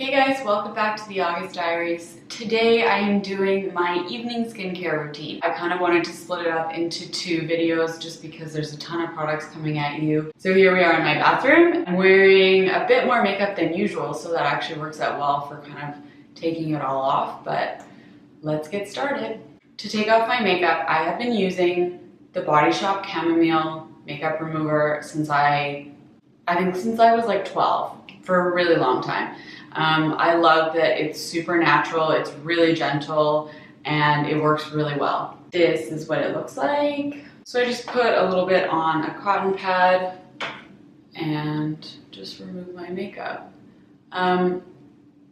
Hey guys, welcome back to the August Diaries. Today I am doing my evening skincare routine. I kind of wanted to split it up into two videos just because there's a ton of products coming at you. So here we are in my bathroom. I'm wearing a bit more makeup than usual, so that actually works out well for kind of taking it all off, but let's get started. To take off my makeup, I have been using the Body Shop Chamomile makeup remover since I think since I was like 12, for a really long time. I love that it's super natural, it's really gentle, and it works really well. This is what it looks like. So I just put a little bit on a cotton pad and just remove my makeup.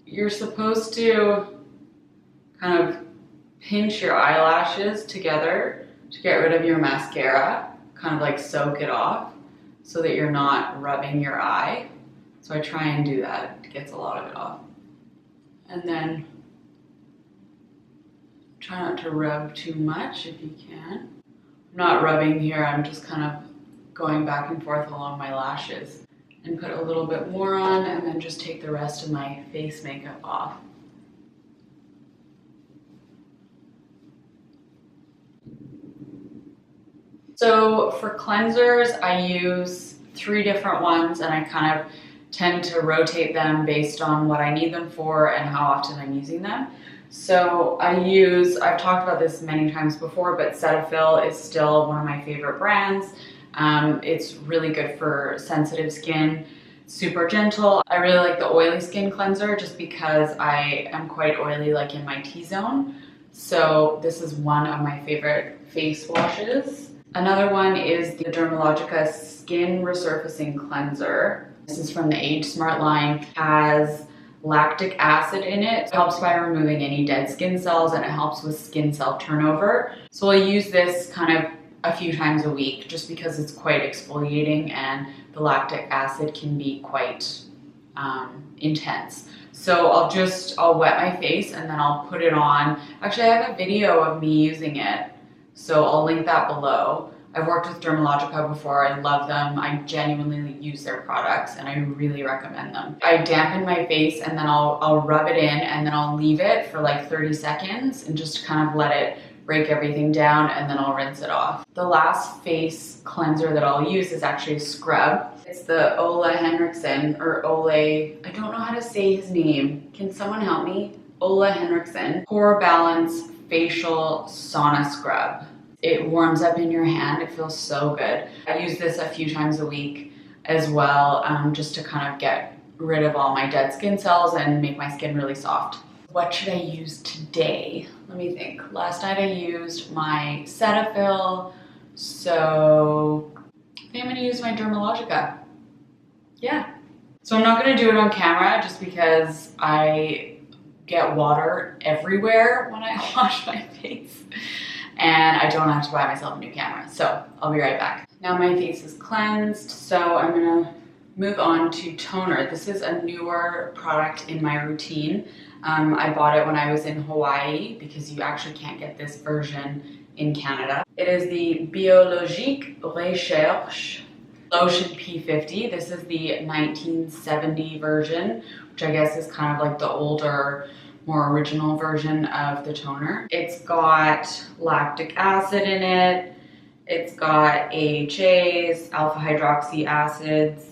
You're supposed to kind of pinch your eyelashes together to get rid of your mascara, kind of like soak it off so that you're not rubbing your eye. So I try and do that. It gets a lot of it off. And then try not to rub too much if you can. I'm not rubbing here, I'm just kind of going back and forth along my lashes. And put a little bit more on and then just take the rest of my face makeup off. So for cleansers, I use 3 different ones, and I kind of tend to rotate them based on what I need them for and how often I'm using them. So I've talked about this many times before, but CETAPHIL is still one of my favorite brands. It's really good for sensitive skin, super gentle. I really like the oily skin cleanser just because I am quite oily, like in my T-zone. So this is one of my favorite face washes. Another one is the DERMALOGICA Skin Resurfacing Cleanser. This is from the Age Smart line. It has lactic acid in it. It helps by removing any dead skin cells, and it helps with skin cell turnover. So I'll use this kind of a few times a week just because it's quite exfoliating and the lactic acid can be quite intense. So I'll wet my face and then I'll put it on. Actually, I have a video of me using it, so I'll link that below. I've worked with Dermalogica before, I love them, I genuinely use their products and I really recommend them. I dampen my face and then I'll rub it in and then I'll leave it for like 30 seconds and just kind of let it break everything down, and then I'll rinse it off. The last face cleanser that I'll use is actually a scrub. It's the Ole Henrikson, or Ole, I don't know how to say his name. Can someone help me? Ole Henrikson Pore Balance Facial Sauna Scrub. It warms up in your hand, it feels so good. I use this a few times a week as well, just to kind of get rid of all my dead skin cells and make my skin really soft. What should I use today? Let me think. Last night I used my CETAPHIL, so I think I'm gonna use my Dermalogica. Yeah. So I'm not gonna do it on camera just because I get water everywhere when I wash my face. And I don't have to buy myself a new camera, so I'll be right back. Now my face is cleansed, so I'm gonna move on to toner. This is a newer product in my routine. I bought it when I was in Hawaii because you actually can't get this version in Canada. It is the BIOLOGIQUE RECHERCHE Lotion P50. This is the 1970 version, which I guess is kind of like the older, more original version of the toner. It's got lactic acid in it. It's got AHAs, alpha hydroxy acids,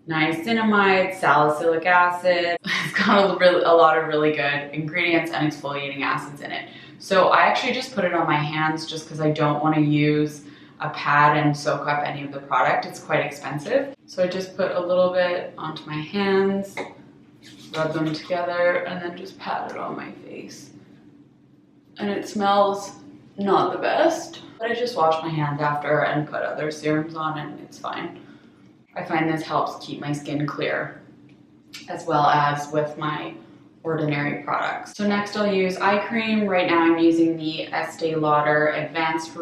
niacinamide, salicylic acid. It's got a lot of really good ingredients and exfoliating acids in it. So I actually just put it on my hands just because I don't want to use a pad and soak up any of the product. It's quite expensive. So I just put a little bit onto my hands, rub them together, and then just pat it on my face. And it smells not the best, but I just wash my hands after and put other serums on and it's fine. I find this helps keep my skin clear, as well as with my ordinary products. So next I'll use eye cream. Right now I'm using the ESTEE Lauder Advanced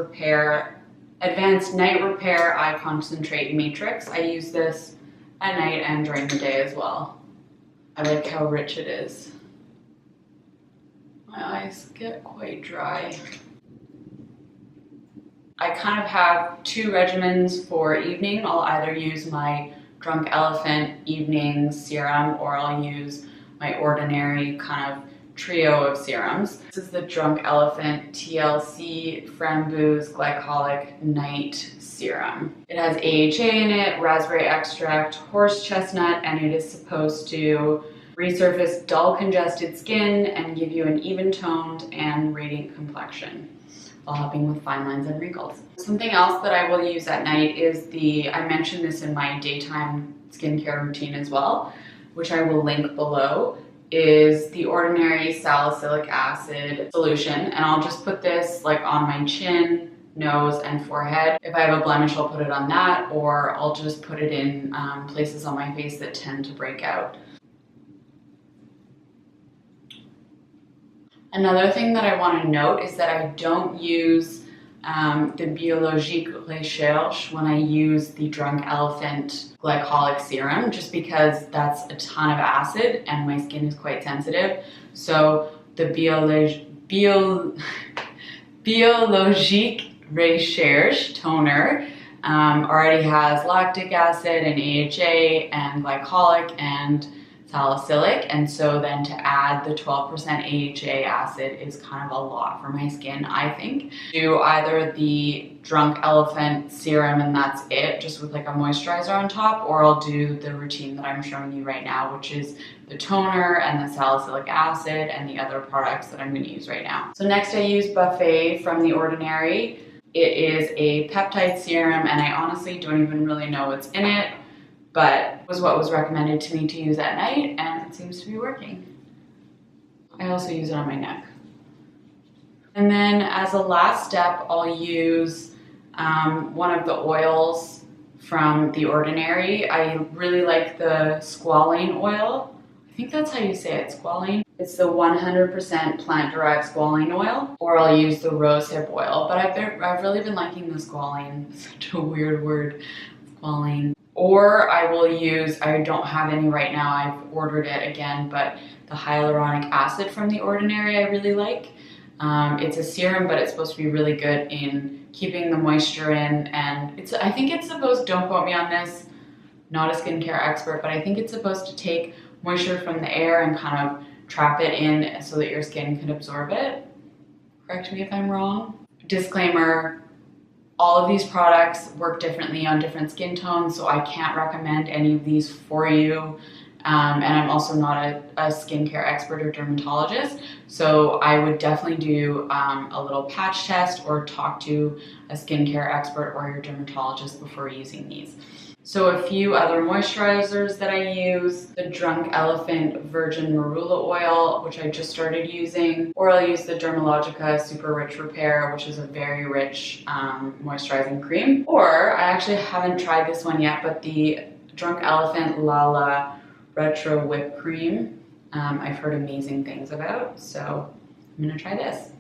Night Repair Eye Concentrate Matrix. I use this at night and during the day as well. I like how rich it is. My eyes get quite dry. I kind of have 2 regimens for evening. I'll either use my Drunk Elephant evening serum, or I'll use my ordinary kind of trio of serums. This is the Drunk Elephant TLC Framboos Glycolic Night Serum. It has AHA in it, raspberry extract, horse chestnut, and it is supposed to resurface dull congested skin and give you an even toned and radiant complexion while helping with fine lines and wrinkles. Something else that I will use at night is I mentioned this in my daytime skincare routine as well, which I will link below, is the ordinary salicylic acid solution. And I'll just put this like on my chin, nose, and forehead. If I have a blemish, I'll put it on that, or I'll just put it in places on my face that tend to break out. Another thing that I want to note is that I don't use the BIOLOGIQUE RECHERCHE when I use the Drunk Elephant Glycolic Serum, just because that's a ton of acid and my skin is quite sensitive. So the BIOLOGIQUE RECHERCHE toner already has lactic acid and AHA and glycolic and salicylic, and so then to add the 12% AHA acid is kind of a lot for my skin, I think. Do either the Drunk Elephant serum and that's it, just with like a moisturizer on top, or I'll do the routine that I'm showing you right now, which is the toner and the salicylic acid and the other products that I'm going to use right now. So next I use Buffet from The Ordinary. It is a peptide serum, and I honestly don't even really know what's in it, but it was what was recommended to me to use at night, and it seems to be working. I also use it on my neck. And then as a last step, I'll use one of the oils from The Ordinary. I really like the squalane oil. I think that's how you say it, squalane. It's the 100% plant-derived squalane oil, or I'll use the rosehip oil, but I've really been liking the squalane. Such a weird word, squalane. Or I will use, I don't have any right now, I've ordered it again, but the hyaluronic acid from The Ordinary I really like. It's a serum, but it's supposed to be really good in keeping the moisture in, and I think it's supposed, don't quote me on this, not a skincare expert, but I think it's supposed to take moisture from the air and kind of trap it in so that your skin can absorb it. Correct me if I'm wrong. Disclaimer, all of these products work differently on different skin tones, so I can't recommend any of these for you. And I'm also not a skincare expert or dermatologist, so I would definitely do a little patch test or talk to a skincare expert or your dermatologist before using these. So a few other moisturizers that I use, the Drunk Elephant Virgin Marula Oil, which I just started using, or I'll use the Dermalogica Super Rich Repair, which is a very rich moisturizing cream. Or I actually haven't tried this one yet, but the Drunk Elephant LALA Retro Whip Cream, I've heard amazing things about, so I'm gonna try this.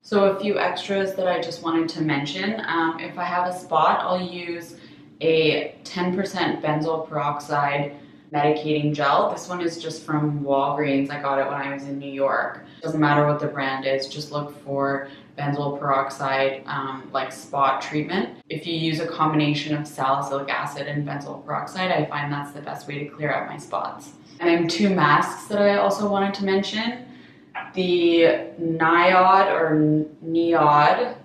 So a few extras that I just wanted to mention. If I have a spot, I'll use a 10% benzoyl peroxide medicating gel. This one is just from Walgreens. I got it when I was in New York. Doesn't matter what the brand is, just look for benzoyl peroxide like spot treatment. If you use a combination of salicylic acid and benzoyl peroxide, I find that's the best way to clear out my spots. And I have two masks that I also wanted to mention. The NIOD or NIOD,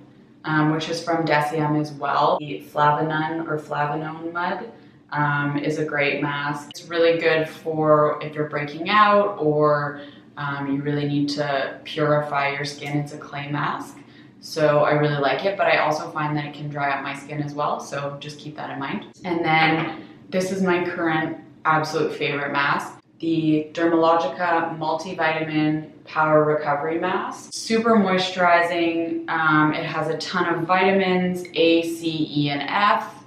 which is from DECIEM as well. The FLAVANONE or FLAVANONE mud is a great mask. It's really good for if you're breaking out or you really need to purify your skin. It's a clay mask, so I really like it, but I also find that it can dry out my skin as well, so just keep that in mind. And then this is my current absolute favorite mask, the Dermalogica Multivitamin Power Recovery Mask. Super moisturizing. It has a ton of vitamins, A, C, E, and F.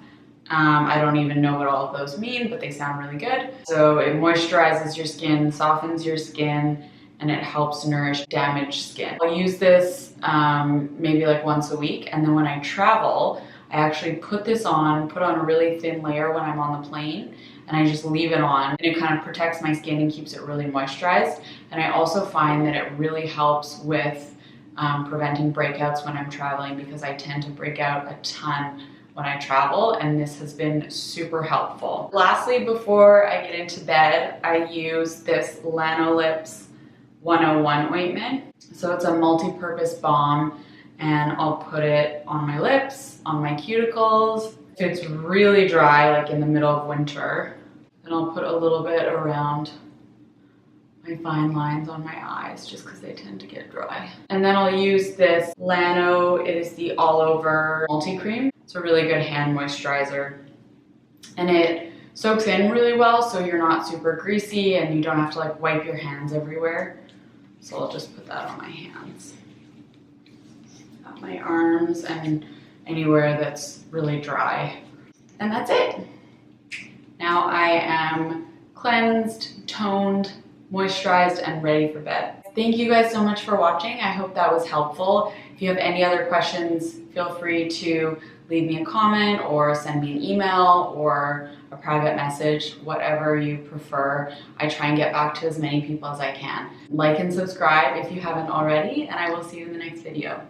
I don't even know what all of those mean, but they sound really good. So it moisturizes your skin, softens your skin, and it helps nourish damaged skin. I'll use this maybe like once a week, and then when I travel, I actually put on a really thin layer when I'm on the plane, and I just leave it on, and it kind of protects my skin and keeps it really moisturized. And I also find that it really helps with preventing breakouts when I'm traveling, because I tend to break out a ton when I travel, and this has been super helpful. Lastly, before I get into bed, I use this LANOLIPS 101 ointment. So it's a multi-purpose balm, and I'll put it on my lips, on my cuticles. If it's really dry, like in the middle of winter, then I'll put a little bit around my fine lines on my eyes, just because they tend to get dry. And then I'll use this Lano, it is the all over multi-cream. It's a really good hand moisturizer, and it soaks in really well, so you're not super greasy and you don't have to like wipe your hands everywhere. So I'll just put that on my hands, on my arms, and anywhere that's really dry. And that's it. Now I am cleansed, toned, moisturized, and ready for bed. Thank you guys so much for watching. I hope that was helpful. If you have any other questions, feel free to leave me a comment or send me an email or a private message, whatever you prefer. I try and get back to as many people as I can. Like and subscribe if you haven't already, and I will see you in the next video.